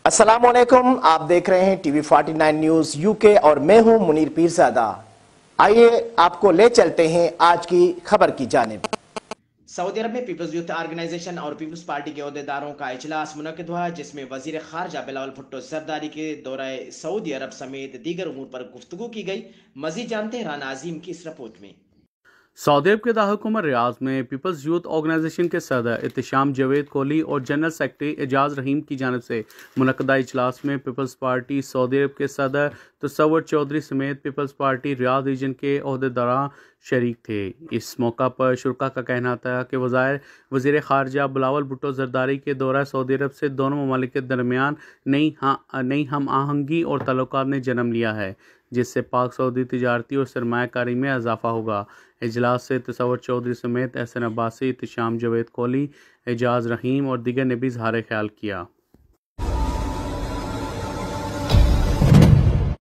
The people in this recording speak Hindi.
अस्सलामुअलैकुम, आप देख रहे हैं टीवी 49 न्यूज यूके और मैं हूं मुनीर पीरजादा। आइए आपको ले चलते हैं आज की खबर की जानिब। सऊदी अरब में पीपल्स यूथ ऑर्गेनाइजेशन और पीपल्स पार्टी के अहदेदारों का इजलास मुनक्किद हुआ, जिसमें वजीर खारजा बिलावल भुट्टो जरदारी के दौरे सऊदी अरब समेत दीगर उमूर पर गुफ्तगू की गई। मजीद जानते हैं राना अजीम की इस रिपोर्ट में। सऊदी अरब के दारकूमत रियाद में पीपल्स यूथ ऑर्गेनाइजेशन के सदर एहतशाम जावेद कोहली और जनरल सेक्रेटरी एजाज रहीम की जानिब से मुनक्कदा इजलास में पीपल्स पार्टी सऊदी अरब के सदर तसव्वुर चौधरी समेत पीपल्स पार्टी रियाद रीजन के अहदेदारान शरीक थे। इस मौका पर शुरका का कहना था कि वज़ीर खारजा बिलावल भुट्टो जरदारी के दौरा सऊदी अरब से दोनों ममालिक के दरमियान नई हम आहंगी और तल्लुकात ने जन्म लिया है, जिससे पाक सऊदी तिजारती और सरमायाकारी में इजाफा होगा। इजलास से तसव्वुर चौधरी समेत एहसन अब्बासी, एहतशाम जावेद कोहली, एजाज रहीम और दीगर ने भी इजहार ख्याल किया।